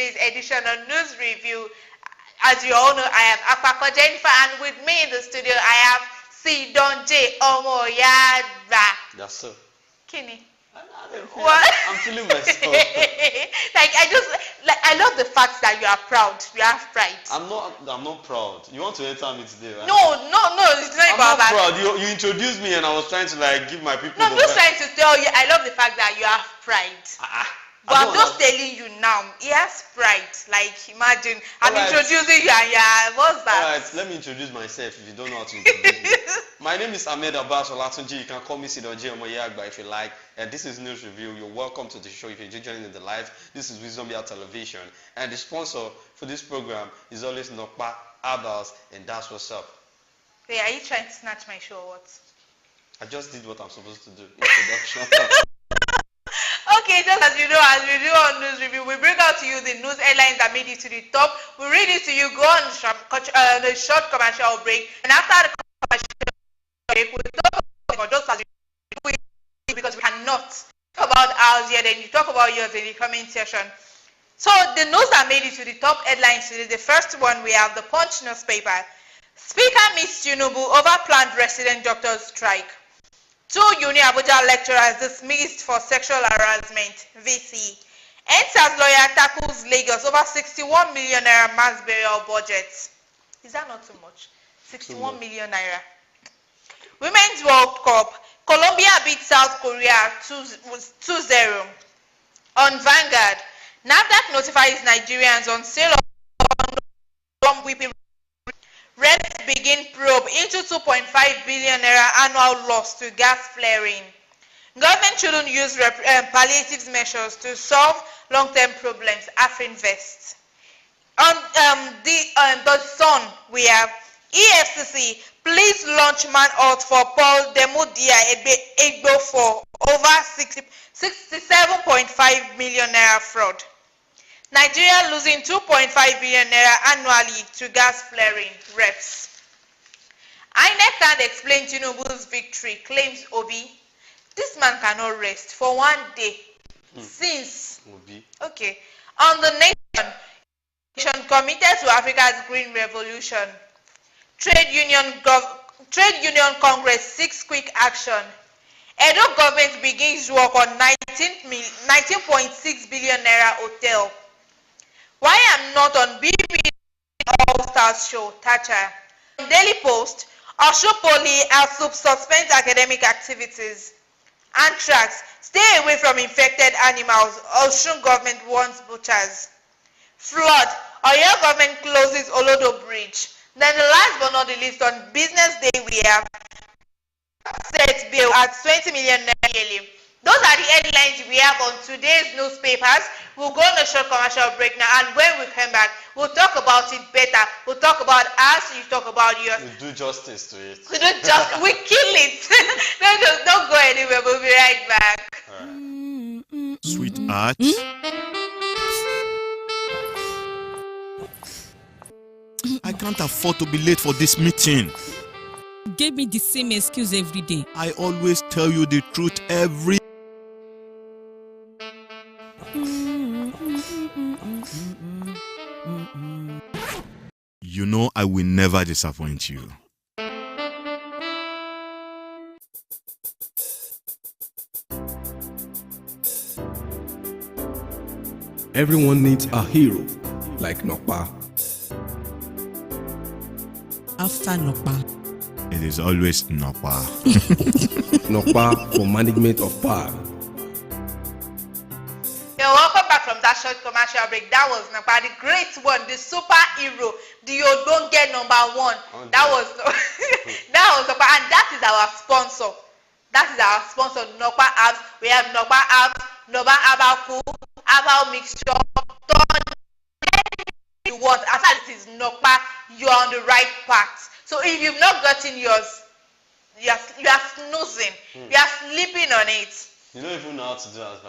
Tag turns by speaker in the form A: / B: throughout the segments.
A: today's edition of News Review. As you all know, I am Akpako Jennifer, and with me in the studio, I have Sidon J. Omoyadba.
B: That's so.
A: Kini.
B: What? I'm feeling myself.
A: I love the fact that you are proud. You have pride.
B: I'm not proud. You want to enter me today, right?
A: No, it's not about that.
B: I'm not proud. You introduced me and I was trying to give my people.
A: No, I'm just trying to tell you, I love the fact that you have pride. But I'm just telling you now, he has pride. Imagine, I'm introducing you and what's that?
B: Alright, let me introduce myself if you don't know how to introduce me. My name is Ahmed Abbas Olatunji. You can call me Sidon J. Omoyagba if you like. And this is News Review. You're welcome to the show if you're just joining in the live. This is Wisdom Bia Television. And the sponsor for this program is always Nokpa Abbas, and that's what's up.
A: Wait, are you trying to snatch my show or what?
B: I just did what I'm supposed to do. Introduction.
A: Okay, just as you know, as we do on News Review, we bring out to you the news headlines that made it to the top. We read it to you, go on the short commercial break, and after the commercial break, we'll talk about just as we do, because we cannot talk about ours here, then you talk about yours in the comment section. So the news that made it to the top headlines today, the first one, we have the Punch newspaper. Speaker meets Tinubu over planned resident doctors strike. 2 Uni Abuja lecturers dismissed for sexual harassment. VC. NSAS lawyer tackles Lagos over 61 million naira mass burial budget. Is that not too much? 61 million naira. Women's World Cup. Colombia beat South Korea 2-0. On Vanguard. NAFDAC notifies Nigerians on sale of whipping. Reps begin probe into 2.5 billion naira annual loss to gas flaring. Government shouldn't use palliative measures to solve long-term problems. Afrinvest. On the Sun, we have EFCC. Please launch manhunt for Paul Demudia Egbo for over 67.5 million naira fraud. Nigeria losing 2.5 billion naira annually to gas flaring. Reps. INEC can't explain Tinubu's victory, claims Obi. This man cannot rest for one day. Since. Obi. Okay. On the nation committed to Africa's Green Revolution. Trade Union Congress seeks quick action. Edo government begins work on 19.6 billion naira hotel. Why I'm not on BBC All-Stars show, Thatcher. Daily Post, Osho Poly ASUP suspends academic activities. Anthrax, stay away from infected animals. Osun government warns butchers. Flood, Oyo government closes Olodo Bridge. Then the last but not the least, on Business Day, we have set bill at 20 million naira. Those are the headlines we have on today's newspapers. We'll go on a short commercial break now, and when we come back, we'll talk about it better. We'll talk about us, you talk about yours.
B: We'll do justice to it.
A: We kill it. Don't go anywhere. We'll be right back.
C: Right. Sweetheart. I can't afford to be late for this meeting.
D: Give me the same excuse every day.
C: I always tell you the truth every. You know I will never disappoint you.
E: Everyone needs a hero like Nokpa.
D: After Nokpa,
C: It is always Nokpa.
E: Nokpa for management of power.
A: Welcome back from that short commercial break. That was Nokpa, the great one, the superhero, the Odonge #1. That was Nokpa, and that is our sponsor. That is our sponsor, Nokpa Apps. We have Nokpa Apps, Nokpa Abaku, Abal Mixture, you want. As it is Nokpa, you are on the right path. So if you've not gotten yours, you are snoozing. You are sleeping on it.
B: You don't even know how to do that.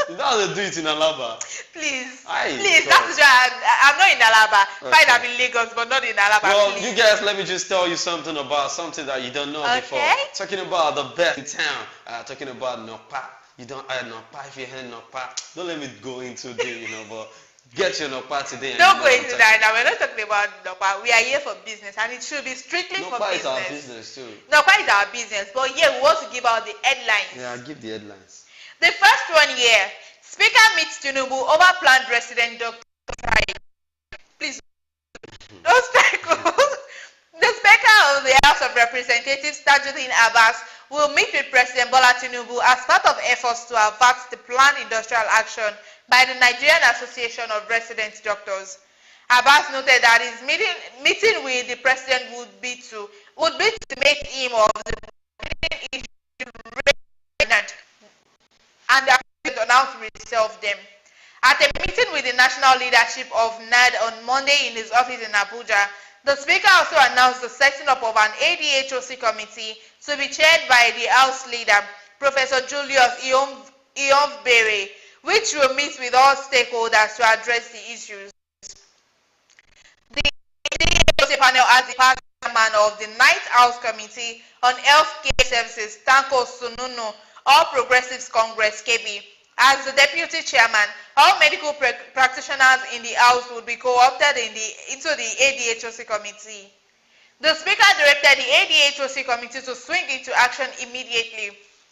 B: You know how to do it in Alaba.
A: Please.
B: Aye,
A: Please,
B: God.
A: that is why I'm not in Alaba.
B: Okay.
A: Fine, I'm in Lagos, but not in Alaba.
B: Well,
A: please.
B: you guys, let me just tell you something about something that you don't know before. Talking about the best in town. Talking about Nokpa. you don't earn no pa. If you earn no pa, don't let me go into the, but get your no pa today.
A: Don't go into that now. We're not talking about Nokpa. We are here for business, and it should be strictly
B: no
A: for
B: pa
A: business.
B: is our business too.
A: Nokpa is our business, but yeah, we want to give out the headlines.
B: Yeah, give the headlines.
A: The first one here: Speaker meets Tinubu over planned resident doctor strike. Please, don't strike. The Speaker of the House of Representatives, Tajuddin Abbas, will meet with President Bola Tinubu as part of efforts to avert the planned industrial action by the Nigerian Association of Resident Doctors. Abbas noted that his meeting with the president would be to make him of the issue and on how to resolve them. At a meeting with the national leadership of NAD on Monday in his office in Abuja, the Speaker also announced the setting up of an ADHOC committee to be chaired by the House Leader, Professor Julius Iyomvbere, which will meet with all stakeholders to address the issues. The ADHOC panel has the chairman of the Ninth House Committee on Healthcare Services, Tanko Sununu, All Progressives Congress, KB. As the deputy chairman, all medical practitioners in the House would be co-opted into the ADHOC committee. The Speaker directed the ADHOC committee to swing into action immediately.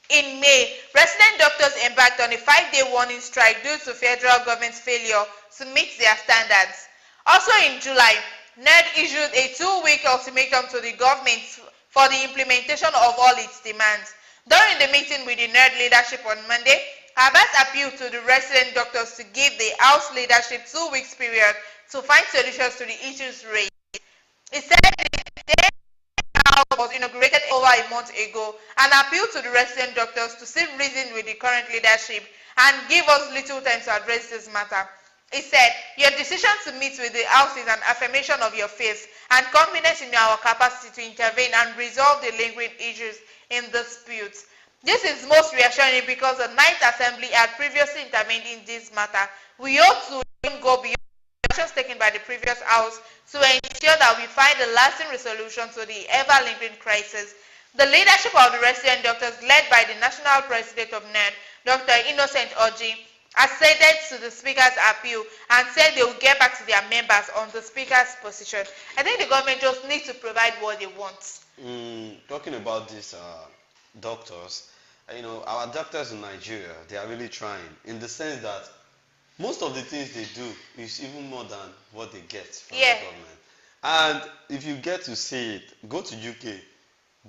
A: In May, resident doctors embarked on a 5-day warning strike due to federal government's failure to meet their standards. Also in July, NERD issued a 2-week ultimatum to the government for the implementation of all its demands. During the meeting with the NERD leadership on Monday, Abbas appealed to the resident doctors to give the House leadership 2 weeks period to find solutions to the issues raised. He said the House was inaugurated over a month ago and appealed to the resident doctors to sit reason with the current leadership and give us little time to address this matter. He said, your decision to meet with the House is an affirmation of your faith and confidence in our capacity to intervene and resolve the lingering issues in disputes. This is most reassuring because the Ninth Assembly had previously intervened in this matter. We ought to even go beyond the actions taken by the previous House to ensure that we find a lasting resolution to the ever-lingering crisis. The leadership of the resident doctors, led by the National President of NED, Dr. Innocent Oji, acceded to the Speaker's appeal and said they will get back to their members on the Speaker's position. I think the government just needs to provide what they want.
B: Talking about these doctors, our doctors in Nigeria, they are really trying in the sense that most of the things they do is even more than what they get from the government. And if you get to see it, go to UK,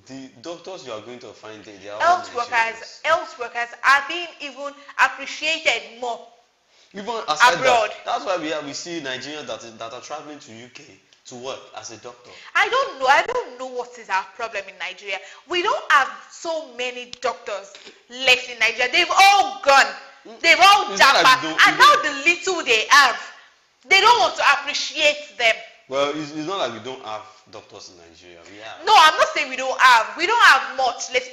B: the doctors you are going to find there, they are all Nigerians.
A: Health workers are being even appreciated more
B: even aside
A: abroad.
B: That's why we see Nigerians that are traveling to UK to work as a doctor.
A: I don't know what is our problem in Nigeria. We don't have so many doctors left in Nigeria. They've all gone. They've all japa. And now the little they have, they don't want to appreciate them.
B: Well, it's not like we don't have doctors in Nigeria. We have.
A: No, I'm not saying we don't have. We don't have much left.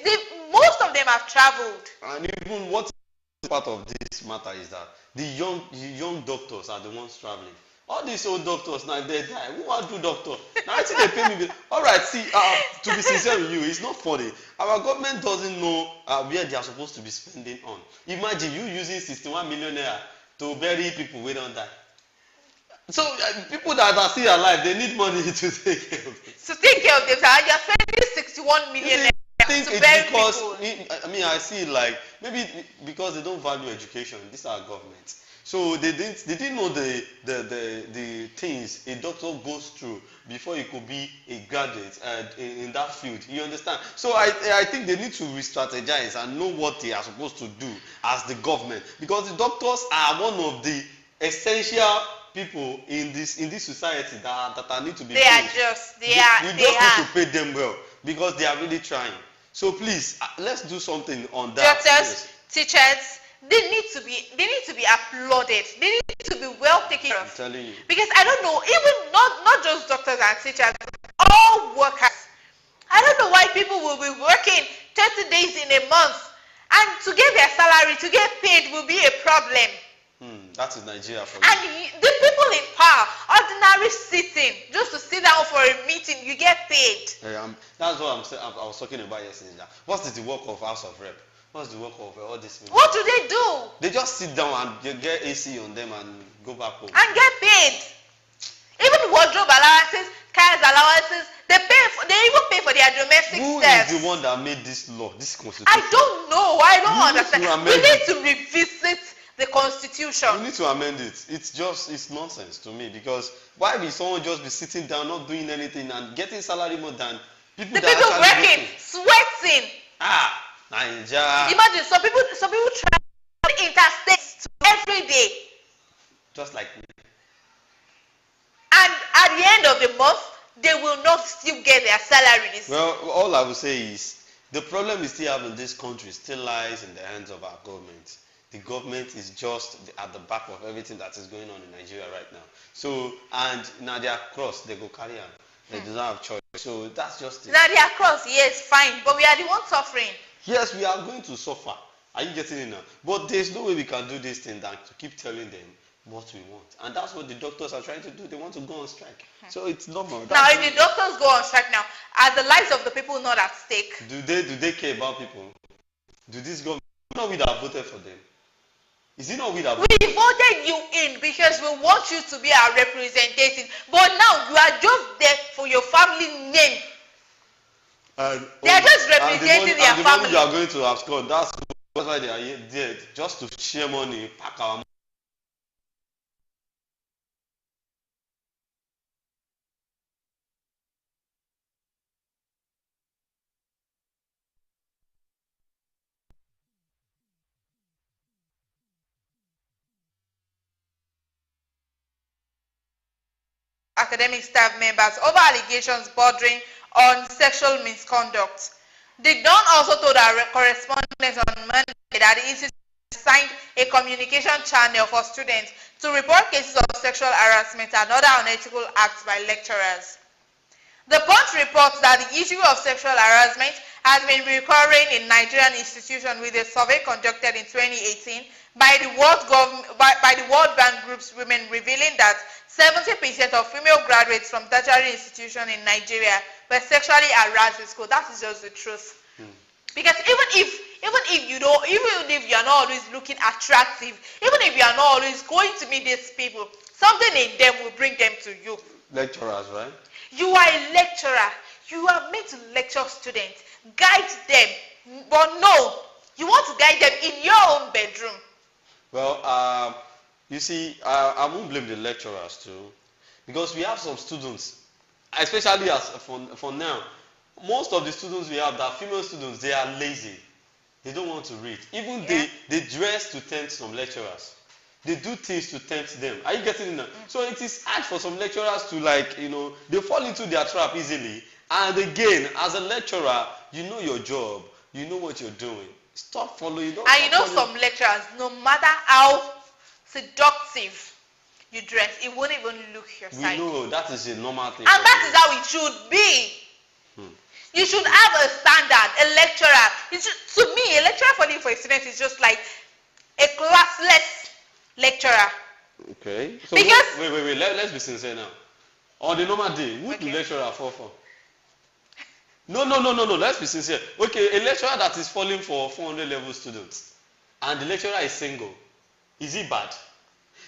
A: Most of them have traveled.
B: And even what part of this matter is that the young doctors are the ones traveling. All these old doctors now, they die. Who want to do doctor? Now I think they pay me. All right, see, to be sincere with you, it's not funny. Our government doesn't know where they are supposed to be spending on. Imagine you using 61 million naira to bury people who don't die. So people that are still alive, they need money to take care of them.
A: To take care of them, and you're spending 61 million naira.
B: I think it's because I see it like maybe because they don't value education. These are governments. So they didn't know the things a doctor goes through before he could be a graduate in that field. You understand? So I think they need to re-strategize and know what they are supposed to do as the government, because the doctors are one of the essential people in this society that need to be paid.
A: You just need
B: to pay them well because they are really trying. So please, let's do something on that.
A: Doctors, teachers, they need to be applauded. They need to be well taken care of.
B: I'm telling you.
A: Because I don't know, even not just doctors and teachers, all workers. I don't know why people will be working 30 days in a month, and to get their salary, to get paid will be a problem.
B: That is Nigeria for you.
A: And the people in power, ordinary sitting, just to sit down for a meeting, you get paid.
B: That's what I was talking about yesterday. What is the work of House of Rep? What's the work of all these people?
A: What do they do?
B: They just sit down and get AC on them and go back home.
A: And get paid. Even wardrobe allowances, cars allowances, they even pay for their domestic
B: Who
A: stuff.
B: is the one that made this law, this constitution?
A: I don't know. I don't
B: You need
A: understand.
B: to
A: We
B: amend
A: need to revisit the constitution.
B: You need to amend it. It's nonsense to me, because why will someone just be sitting down, not doing anything, and getting salary more than people
A: The
B: that
A: people
B: are
A: working,
B: working?
A: sweating.
B: Naija.
A: Imagine some people travel interstate every day,
B: Just like me.
A: and at the end of the month, they will not still get their salaries.
B: Well, all I will say is the problem we still have in this country still lies in the hands of our government. The government is just at the back of everything that is going on in Nigeria right now. So, and now they are cross, they go carry on. They do not have choice. So that's just it.
A: Now they are cross, yes, fine, but we are the ones suffering.
B: Yes, we are going to suffer. Are you getting it now? But there's no way we can do this thing than to keep telling them what we want. And that's what the doctors are trying to do. They want to go on strike. So it's normal.
A: Now if the doctors go on strike now, are the lives of the people not at stake?
B: Do they care about people? Do this government, not we that voted for them? Is it not we that voted?
A: We voted you in because we want you to be our representative. But now you are just there for your family name. They are just representing their
B: and the
A: family.
B: money you are going to abscond, that's why they are there, just to share money, pack our money.
A: Academic staff members over allegations bordering on sexual misconduct. The Dawn also told our correspondents on Monday that the institute signed a communication channel for students to report cases of sexual harassment and other unethical acts by lecturers. The Punch reports that the issue of sexual harassment has been recurring in Nigerian institutions, with a survey conducted in 2018 by the World Bank Group's women revealing that 70% of female graduates from tertiary institutions in Nigeria were sexually harassed in school. That is just the truth. Because even if you are not always looking attractive, even if you are not always going to meet these people, something in them will bring them to you.
B: Lecturers, right?
A: You are a lecturer. You are meant to lecture students, guide them. But no, you want to guide them in your own bedroom.
B: Well, you see, I won't blame the lecturers too, because we have some students, especially as for now, most of the students we have, that female students, they are lazy. They don't want to read. Even they dress to tempt some lecturers. They do things to tempt them. Are you getting it now? So it is hard for some lecturers to, like, they fall into their trap easily. And again, as a lecturer, you know your job. You know what you're doing. Stop following.
A: And you know some lecturers, no matter how seductive you dress, it won't even look your side.
B: We know that is a normal thing.
A: And that is how it should be. You should have a standard. A lecturer, to me, a lecturer falling for a student is just like a classless lecturer.
B: Okay. So
A: because
B: wait. Let's be sincere now. On the normal day, who do lecturer fall for? No. Let's be sincere. Okay, a lecturer that is falling for 400 level students, and the lecturer is single. Is he bad?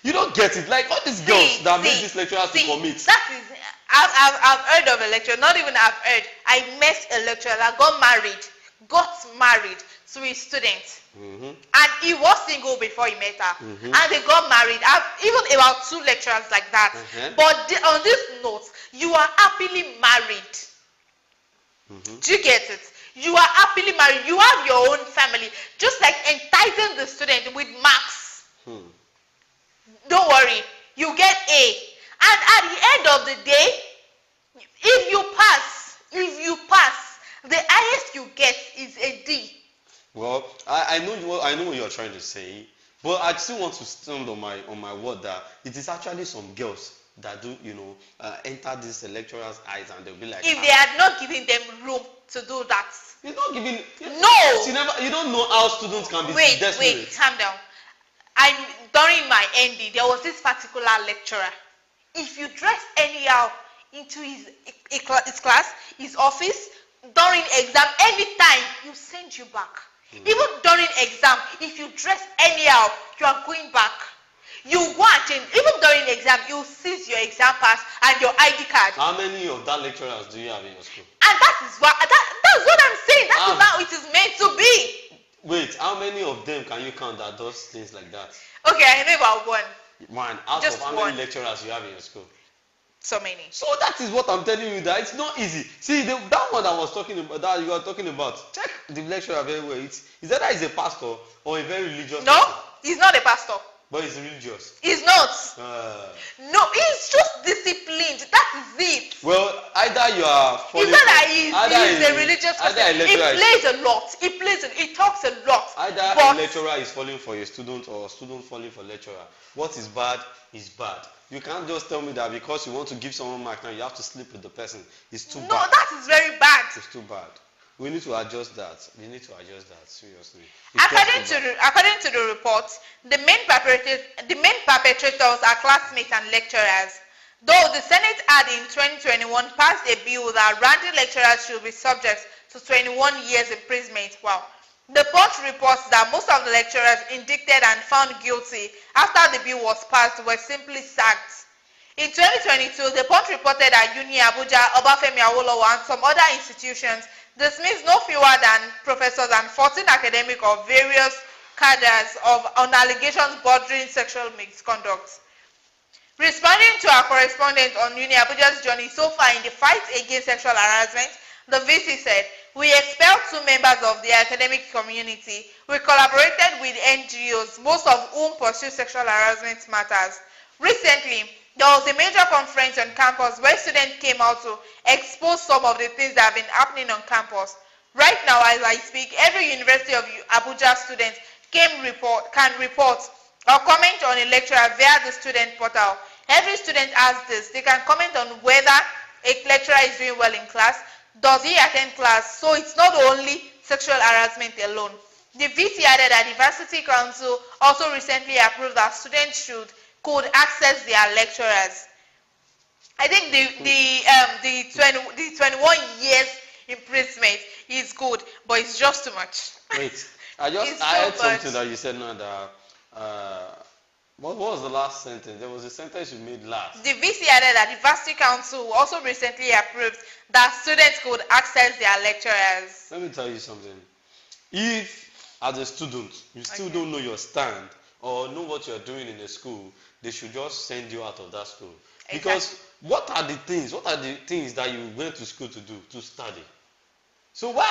B: You don't get it. Like all these girls that make these lecturers to commit.
A: That is, I've heard of a lecturer. Not even I've heard. I met a lecturer that got married to a student, and he was single before he met her, and they got married. I've even about 2 lecturers like that. But on this note, you are happily married. Do you get it? You are happily married. You have your own family. Just like entitle the student with marks. Don't worry, you get A. And at the end of the day, if you pass, the highest you get is a D.
B: Well, I know what you're trying to say, but I still want to stand on my word that it is actually some girls that do, enter these lecturers' eyes, and they'll be like,
A: if they had not given them room to do that.
B: You're not giving.
A: No.
B: You don't know how students can be desperate.
A: Wait, calm down. During my ND, there was this particular lecturer. If you dress anyhow into his class, his office, during exam, anytime, you send you back. Even during exam, if you dress anyhow, you are going back. You go and change. Even during exam, you seize your exam pass and your ID card.
B: How many of that lecturers do you have in your school?
A: And that's what I'm saying. That is how it is meant to be.
B: Wait, how many of them can you count that does things like that?
A: Okay, I know about one.
B: One. Out
A: Just
B: of how
A: one.
B: many lecturers you have in your school?
A: So many.
B: So that is what I'm telling you, that it's not easy. See, that one I was talking about, that you are talking about, check the lecturer very well. It's either he's a pastor or a very religious
A: No,
B: person.
A: he's not a pastor.
B: But he's religious.
A: He's not.
B: Uh,
A: No, he's just disciplined. That is it.
B: well, either you are following...
A: It's not that he's a religious person. He plays a lot. He talks a lot.
B: Either
A: but
B: a lecturer is falling for a student or a student falling for lecturer. What is bad is bad. You can't just tell me that because you want to give someone mark now you have to sleep with the person. It's too bad.
A: No, that is very bad.
B: It's too bad. We need to adjust that. We need to adjust that seriously.
A: According to the report, the main perpetrators are classmates and lecturers. Though the Senate had in 2021 passed a bill that ranting lecturers should be subject to 21 years imprisonment. Wow. The Punch reports that most of the lecturers indicted and found guilty after the bill was passed were simply sacked. In 2022, the Punch reported that Uni Abuja, Obafemi Awolowo, and some other institutions dismissed no fewer than professors and 14 academic of various cadres on allegations bordering sexual misconduct. Responding to our correspondent on Uni Abuja's journey so far in the fight against sexual harassment, the VC said, "We expelled 2 members of the academic community. We collaborated with NGOs, most of whom pursue sexual harassment matters. Recently, there was a major conference on campus where students came out to expose some of the things that have been happening on campus. Right now, as I speak, every University of Abuja student can report or comment on a lecturer via the student portal. Every student has this. They can comment on whether a lecturer is doing well in class, does he attend class, so it's not only sexual harassment alone." The VC added that the Varsity Council also recently approved that students could access their lecturers. I think the 21 years imprisonment is good, but it's just too much.
B: Wait, I heard something that you said now that what was the last sentence? There was a sentence you made last.
A: The VC added that the Varsity Council also recently approved that students could access their lecturers.
B: Let me tell you something. If, as a student, you still don't know your stand or know what you're doing in the school, they should just send you out of that school. Because what are the things that you went to school to do, to study? So why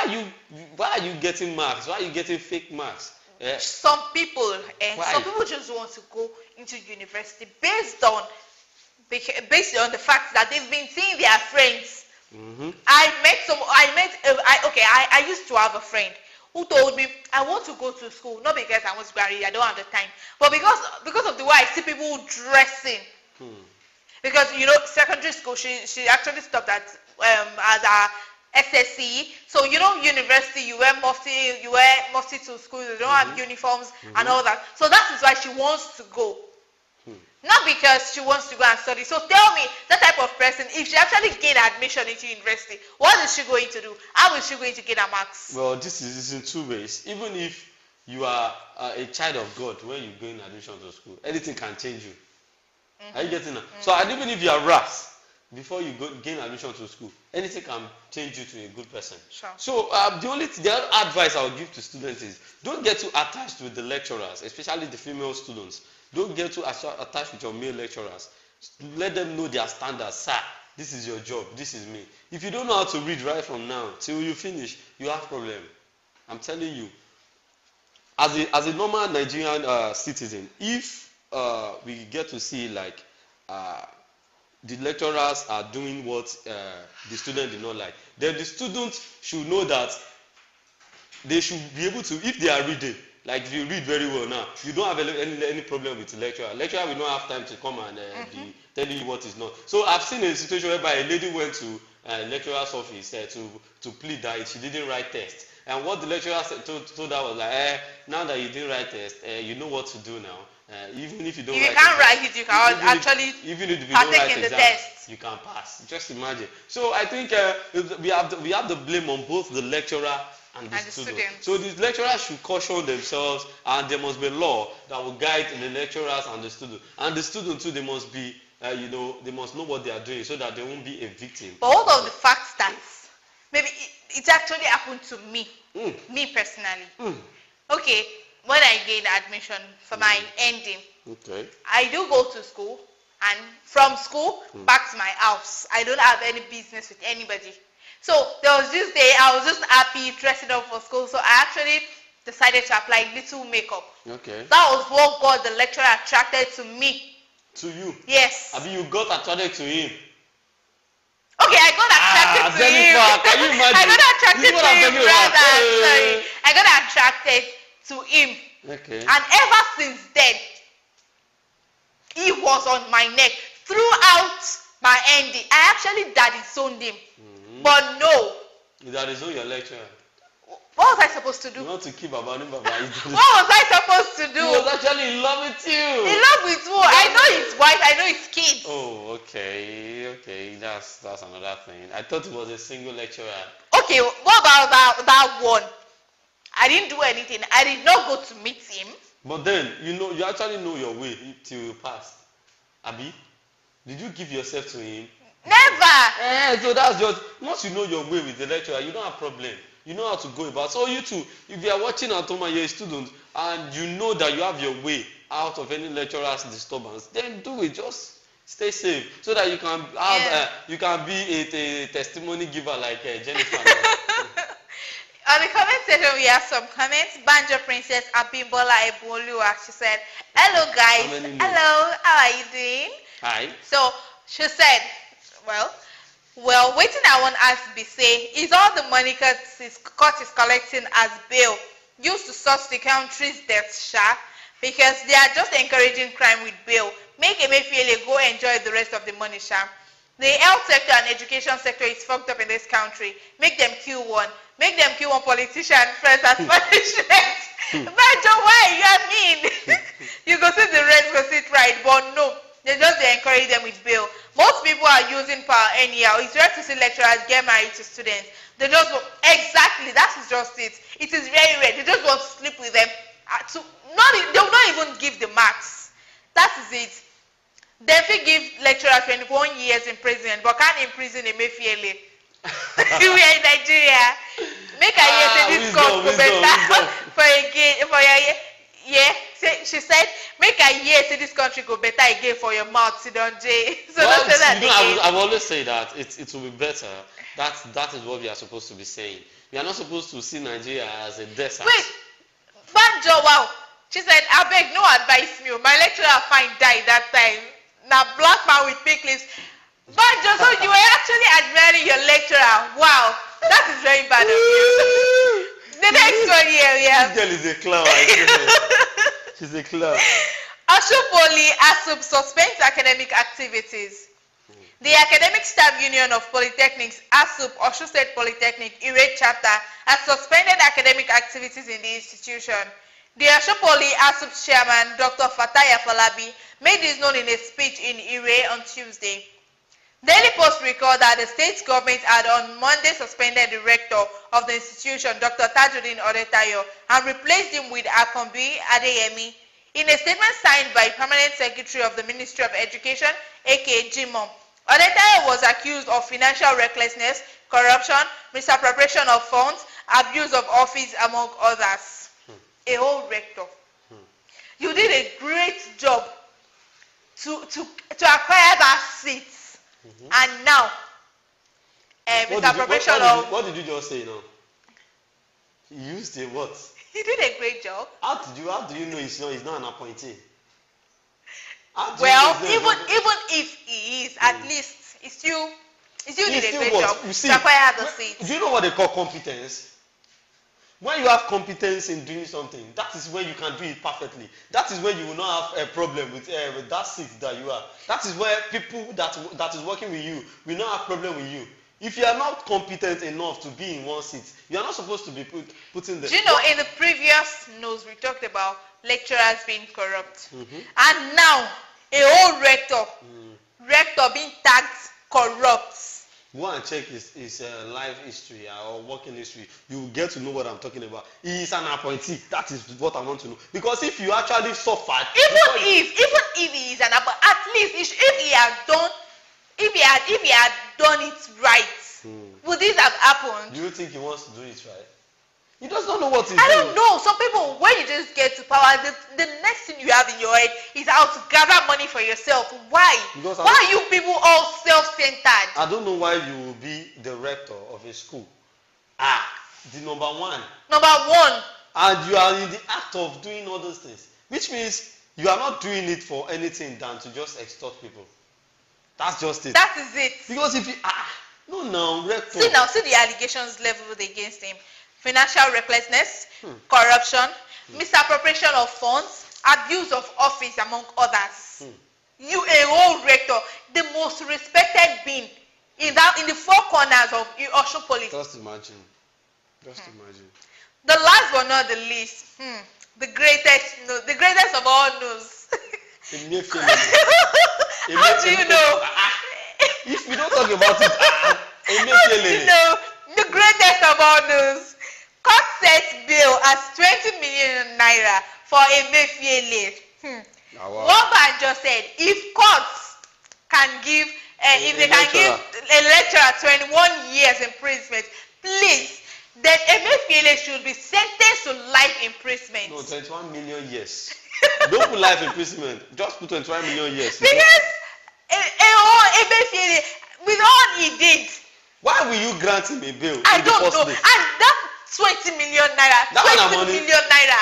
B: are you getting marks? Why are you getting fake marks?
A: Some people just want to go into university based on the fact that they've been seeing their friends.
B: Mm-hmm.
A: I used to have a friend who told me, "I want to go to school, not because I want to marry, I don't have the time, but because of the way I see people dressing." Because secondary school, she actually stopped at as a SSC. So university, you wear mufti to school, you don't have uniforms and all that. So that is why she wants to go. Not because she wants to go and study. So tell me, that type of person, if she actually gained admission into university, what is she going to do? How is she going to get her marks?
B: Well, this is in 2 ways. Even if you are a child of God, when you gain admission to school, anything can change you. Are you getting that? So, and even if you are ras, before you gain admission to school, anything can change you to a good person.
A: Sure.
B: So, the other advice I would give to students is, don't get too attached with the lecturers, especially the female students. Don't get too attached with your male lecturers. Let them know their standards. Sir, this is your job. This is me. If you don't know how to read right from now till you finish, you have problem. I'm telling you. As a normal Nigerian citizen, if we get to see like the lecturers are doing what the student did not like, then the students should know that they should be able to, if they are reading, like if you read very well now, you don't have any problem with the lecturer. Lecturer will not have time to come and be telling you what is not. So I've seen a situation whereby a lady went to lecturer's office to plead that she didn't write test. And what the lecturer told her was like, now that you didn't write test, you know what to do now. Even if you don't
A: If you
B: write
A: can't
B: exam,
A: write it, you can actually
B: even if you don't
A: partake
B: write
A: in the
B: exam,
A: test.
B: you can pass. Just imagine. So I think we have the blame on both the lecturer and the student. So the lecturers should caution themselves, and there must be law that will guide the lecturers and the student. And the student too, they must be, they must know what they are doing so that they won't be a victim.
A: But all of the facts that maybe it actually happened to me, me personally. Okay, when I gained admission for my ending, I do go to school, and from school back to my house. I don't have any business with anybody. So there was this day I was just happy dressing up for school, so I actually decided to apply little makeup.
B: Okay.
A: That was what got the lecturer attracted to me.
B: To you?
A: Yes.
B: I mean, you got attracted to him.
A: Okay, I got attracted to him.
B: Can you imagine?
A: I got attracted to him, rather. Sorry. I got attracted to him.
B: Okay.
A: And ever since then, he was on my neck throughout my ending. I actually daddy-zoned him. But no.
B: You daddy-zoned your lecturer?
A: What was I supposed to do?
B: You want to keep Baba.
A: What was I supposed to do?
B: He was actually in love with you.
A: In love with who? I know his wife, I know his kids.
B: Oh, okay. That's another thing. I thought it was a single lecturer.
A: Okay, what about that one? I didn't do anything. I did not go to meet him.
B: But then, you actually know your way till you passed. Abi, did you give yourself to him?
A: Never.
B: So that's just, once you know your way with the lecturer, you don't have problem. You know how to go about. So you too, if you are watching at home and you're a student and you know that you have your way out of any lecturer's disturbance, then do it. Just stay safe so that you can have you can be a testimony giver like Jennifer.
A: On the comment section, we have some comments. Banjo Princess Abimbola Eboluwa, she said, "Hello guys, hello, how are you doing?"
B: Hi.
A: So she said, well, waiting I want us to be say, is all the money court is collecting as bail used to sort the country's debts, because they are just encouraging crime with bail. Make Emefiele go enjoy the rest of the money, The health sector and education sector is fucked up in this country. Make them kill one. Make them kill one politician first as punishment. Banjo, why? You are mean. You go see the rest, go sit right, but no. They encourage them with bail. Most people are using power anyhow. It's rare to see lecturers get married to students. They just exactly, that is just it. It is very rare. They just want to sleep with them. They will not even give the marks. That is it. They will give lecturers 21 years imprisonment, but can't imprison Emefiele. We are in Nigeria. Make a year say this court go better for your yeah. She said, make a year say this country go better again for your mouth, sit down, Jay. So don't say that again.
B: I've always say that it will be better. That is what we are supposed to be saying. We are not supposed to see Nigeria as a desert.
A: Wait, Banjo, wow. She said, I beg, no advice me. My lecturer fine died that time. Now black man with pink lips. Banjo, so you were actually admiring your lecturer. Wow, that is very bad of you. The next one here we have.
B: This girl is a clown. She's a clown.
A: Ashupoli ASUP suspends academic activities. The Academic Staff Union of Polytechnics, ASUP, Osho State Polytechnic, Ire chapter, has suspended academic activities in the institution. The Ashupoli ASUP chairman, Dr. Fataya Falabi, made this known in a speech in Ire on Tuesday. Daily Post recalled that the state government had on Monday suspended the rector of the institution, Dr. Tajuddin Odetayo, and replaced him with Akombi Adeyemi. In a statement signed by Permanent Secretary of the Ministry of Education, aka Jimom, Odetayo was accused of financial recklessness, corruption, misappropriation of funds, abuse of office, among others. A whole rector. You did a great job to acquire that seat. And now, misappropriation of...
B: What did you just say now? You used a what?
A: He did a great job.
B: How do you know he's not an appointee?
A: Well, even if he is, at least he still did a great job to acquire the seat.
B: Do you know what they call competence? When you have competence in doing something, that is when you can do it perfectly. That is when you will not have a problem with that seat that you have. That is where people that is working with you will not have problem with you. If you are not competent enough to be in one seat, you are not supposed to be putting the...
A: Do you know, in the previous news, we talked about lecturers being corrupt. And now, a whole rector being tagged corrupt.
B: Go and check his life history or working history. You will get to know what I'm talking about. He is an appointee. That is what I want to know. Because if you actually suffered...
A: Even if he is an appointee, at least if he had done it right, would this have happened?
B: Do you think he wants to do it right? He does not know what he's
A: I
B: doing.
A: don't know. Some people, when you just get to power, the next thing you have in your head is how to gather money for yourself. Why?
B: Because
A: why are you people all self-centered?
B: I don't know why you will be the rector of a school. The number one.
A: Number one.
B: And you are in the act of doing all those things. Which means you are not doing it for anything than to just extort people. That's just it.
A: That is it.
B: Because if you... rector.
A: See the allegations leveled against him. Financial recklessness, corruption, misappropriation of funds, abuse of office, among others. You, a whole rector, the most respected being in the four corners of Osun Police.
B: Just imagine.
A: The last but not the least, the greatest of all news.
B: Emefiele.
A: How do you know?
B: If we don't talk about it, Emefiele.
A: You know, the greatest of all news. Court sets bail as 20 million naira for Emefiele. One man just said, if courts can give, if they can give a lecturer 21 years imprisonment, please, then Emefiele should be sentenced to life imprisonment.
B: No, 21 million years. Don't put life imprisonment. Just put 21 million years.
A: Because Emefiele, with all he did.
B: Why will you grant him a bail?
A: I don't know.
B: Place?
A: And that 20 million naira.
B: That
A: 20 million naira.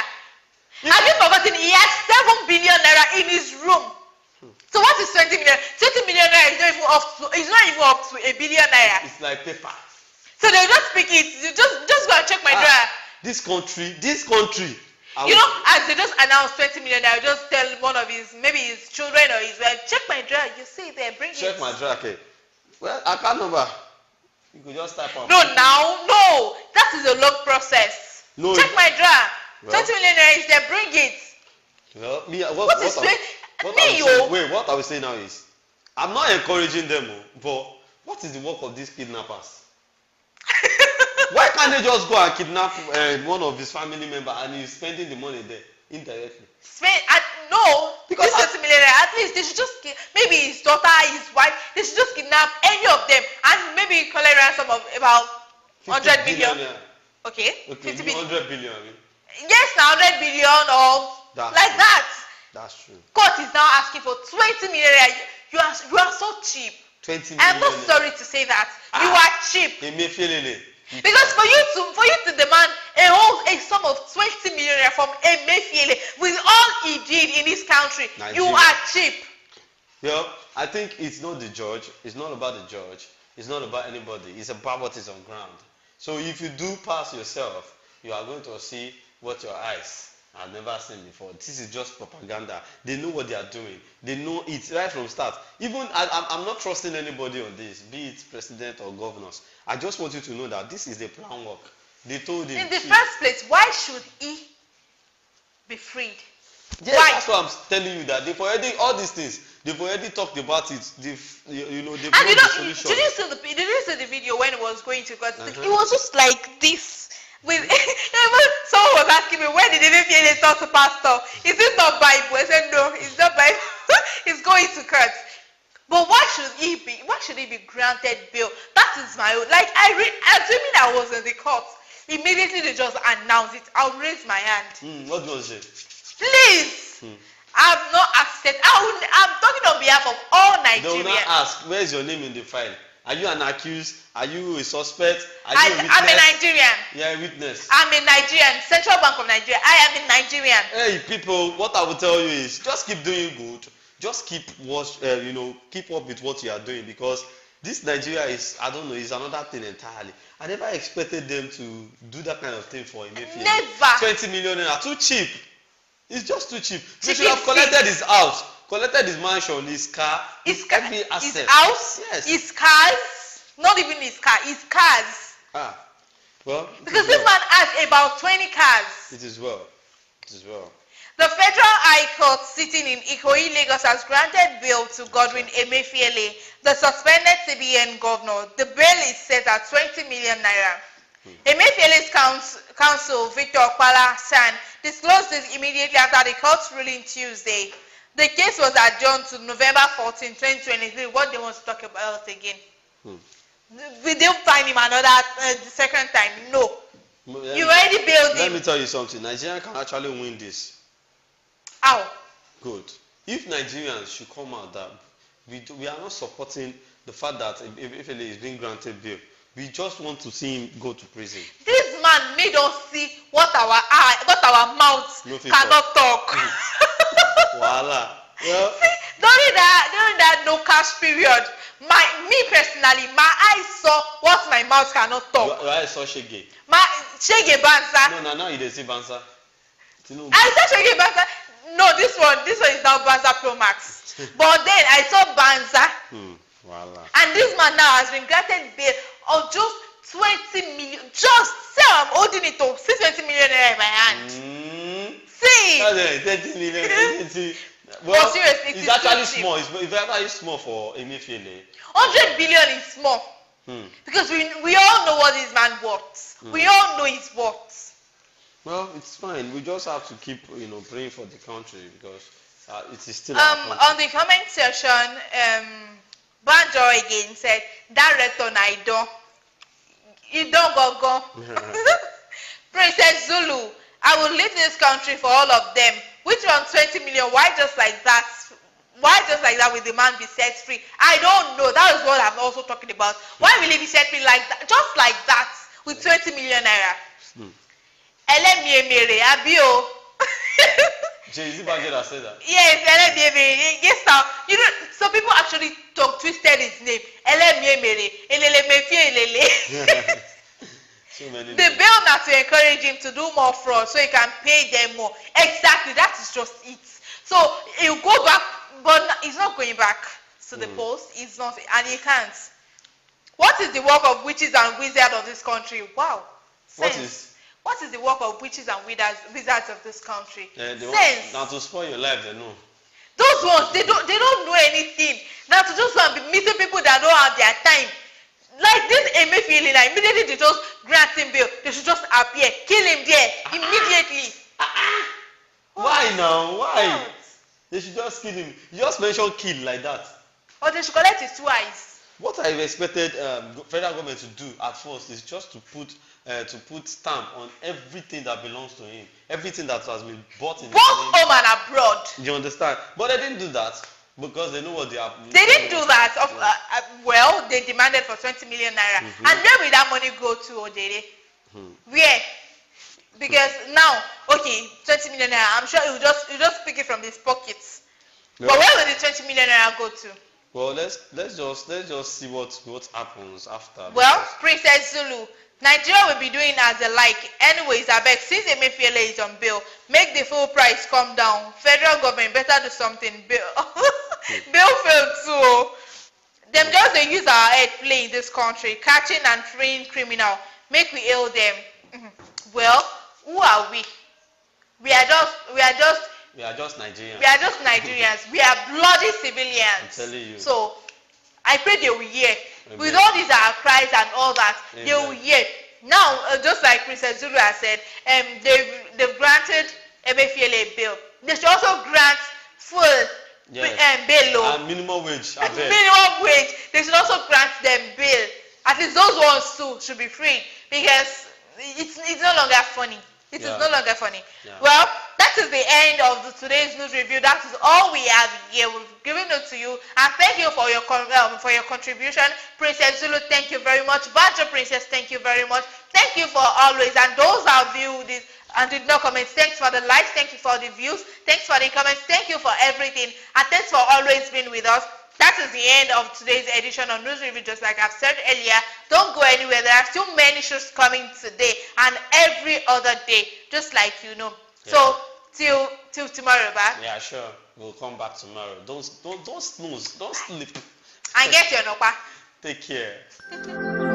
A: Have you forgotten? He had 7 billion naira in his room. So what is 20 million? 20 million naira is not even up to a billion naira.
B: It's like paper.
A: So they'll just pick it. You just go and check my drawer.
B: This country.
A: You know, as they just announced 20 million naira, just tell one of maybe his children or his wife, check my drawer. You see it there, bring it.
B: Check my drawer, okay. Well, I can't remember. You could just type on.
A: No, that is a long process.
B: No,
A: check my drawer.
B: Well,
A: 20 million naira is there, bring it.
B: Well, what I will say now is, I'm not encouraging them, but what is the work of these kidnappers? Why can't they just go and kidnap one of his family members and he's spending the money there indirectly?
A: Because this 20 million naira, at least they should just maybe his daughter, his wife, they should just kidnap any of them and maybe collect ransom of about 100 billion. Okay, 50 billion.
B: 100 billion. I mean.
A: Yes, now 100 billion or that.
B: That's true.
A: Court is now asking for 20 million. You are so cheap.
B: 20 million.
A: I'm not sorry to say that. You are cheap.
B: Emefiele.
A: Because for you to demand a sum of 20 million from Emefiele with all he did in this country, Nigeria. You are cheap.
B: Well, I think it's not the judge. It's not about the judge. It's not about anybody. It's about what is on ground. So if you do pass yourself, you are going to see what your eyes have never seen before. This is just propaganda. They know what they are doing. They know it right from start. Even I'm not trusting anybody on this, be it president or governors. I just want you to know that this is the plan work. They told him.
A: In the first place, why should he be freed?
B: Yes, why? That's what I'm telling you. That they've already all these things. They've already talked about it. They've
A: Did you see the video when it was going to court? It was just like this. With someone was asking me, when did Emefiele talk to pastor? Is it not Bible? I said no, it's not Bible. It's going to court. But why should he be granted bail? That is my own. Like assuming I was in the court, immediately they just announced it. I'll raise my hand.
B: What was it?
A: Please. I'm not accept. I'm talking on behalf of all Nigerians.
B: They will not ask, where is your name in the file? Are you an accused? Are you a suspect? Are you a witness?
A: I'm a Nigerian.
B: You are a witness.
A: I'm a Nigerian. Central Bank of Nigeria. I am a Nigerian.
B: Hey people, what I will tell you is just keep doing good. Just keep keep up with what you are doing, because this Nigeria is, I don't know, is another thing entirely. I never expected them to do that kind of thing for Emefiele.
A: Never.
B: 20 million naira, too cheap. It's just too cheap. They should have collected his house, collected his mansion, his car,
A: his
B: every asset.
A: His house,
B: yes.
A: his cars. Not even his car, his cars.
B: Well.
A: Because this man has about 20 cars.
B: It is well. It is well.
A: The Federal High Court sitting in Ikoyi, Lagos has granted bail to Godwin Emefiele, the suspended CBN governor. The bail is set at 20 million naira. Emefiele's counsel, Victor Okpala San, disclosed this immediately after the court's ruling Tuesday. The case was adjourned to November 14, 2023. What they want to talk about again? We didn't find him another the second time. No. You already bailed him.
B: Let me tell you something. Nigeria can actually win this.
A: How?
B: Good. If Nigerians should come out that we are not supporting the fact that Emefiele is being granted bail. We just want to see him go to prison.
A: This man made us see what our mouths cannot talk.
B: Voila. Well,
A: see, during that no cash period, me personally, my eyes saw what my mouth cannot talk.
B: Your eyes saw Shege.
A: My Shege Bansa.
B: No, now you dey see Bansa.
A: I saw Shege Bansa. No, this one is now Bansa Pro Max. But then I saw Bansa.
B: Voila.
A: And this man now has been granted bail of just 20 million. Just say I'm holding it up. 20 million in my hand. See.
B: 30 million. Well,
A: seriously,
B: it's actually small. It's very small for Emefiele.
A: 100 billion is small. Because we all know what this man worth. We all know his worth.
B: Well, it's fine. We just have to keep, praying for the country because it is still.
A: On the comment section, Banjo again said, "Director Naido, you don't go." Princess Zulu, I will leave this country for all of them. Which one 20 million? Why just like that? Why just like that will the man be set free? I don't know. That is what I'm also talking about. Why will he be set free like that? Just like that with 20 million naira. Emefiele, Abio.
B: Is it Banjo that said that?
A: Yes, Emefiele. Yes, sir. You know, some people actually twisted his name. Emefiele.
B: So many
A: the bail now to encourage him to do more fraud so he can pay them more. Exactly, that is just it. So he'll go back, but he's not going back to the post. He's not, and he can't. What is the work of witches and wizards of this country? Wow. Sense. What is the work of witches and wizards of this country? Sense.
B: Now to spoil your life, they know.
A: Those ones, they don't know anything. Now to just want to be meeting people that don't have their time. Like this Emefiele, like immediately they just grant him bail. They should just appear, kill him there immediately.
B: Why now? Why? They should just kill him. You just mentioned kill like that.
A: Or they should collect his 2 eyes.
B: What I expected federal government to do at first is just to put stamp on everything that belongs to him, everything that has been bought in.
A: Both home and abroad.
B: You understand? But they didn't do that. Because they know what they are.
A: They didn't do that. Well, they demanded for 20 million naira. And where will that money go to, Odede? Where? Because now, okay, 20 million naira. I'm sure you just pick it from his pockets. Yeah. But where will the 20 million naira go to?
B: Well, let's just see what happens after.
A: Well, Princess Zulu, Nigeria will be doing as they like. Anyways, I beg, since Emefiele is on bail, make the full price come down. Federal government better do something. Bail failed too. Them just they use our head play in this country, catching and freeing criminal. Make we hail them. Well, who are we? We are just
B: Nigerians.
A: We are just Nigerians. We are bloody civilians.
B: I'm telling you.
A: So I pray they will hear. Amen. With all these our cries and all that, Amen. They will hear. Now, just like Princess Zulu has said, they've granted Emefiele bail. They should also grant full bail.
B: And minimum wage.
A: Minimum wage. They should also grant them bail. At least those ones too should be free because it's no longer funny. It is no longer funny. Yeah. Well, that is the end of today's news review. That is all we have here. We've given it to you, and thank you for your contribution, Princess Zulu. Thank you very much, Badger Princess. Thank you very much. Thank you for always. And those that viewed this and did not comment, thanks for the likes. Thank you for the views. Thanks for the comments. Thank you for everything, and thanks for always being with us. That is the end of today's edition of News Review. Just like I've said earlier, don't go anywhere. There are still many shows coming today and every other day, just like you know. Yeah. So till tomorrow, back.
B: Yeah, sure. We'll come back tomorrow. Don't snooze. Don't sleep.
A: And get your nopa.
B: Take care.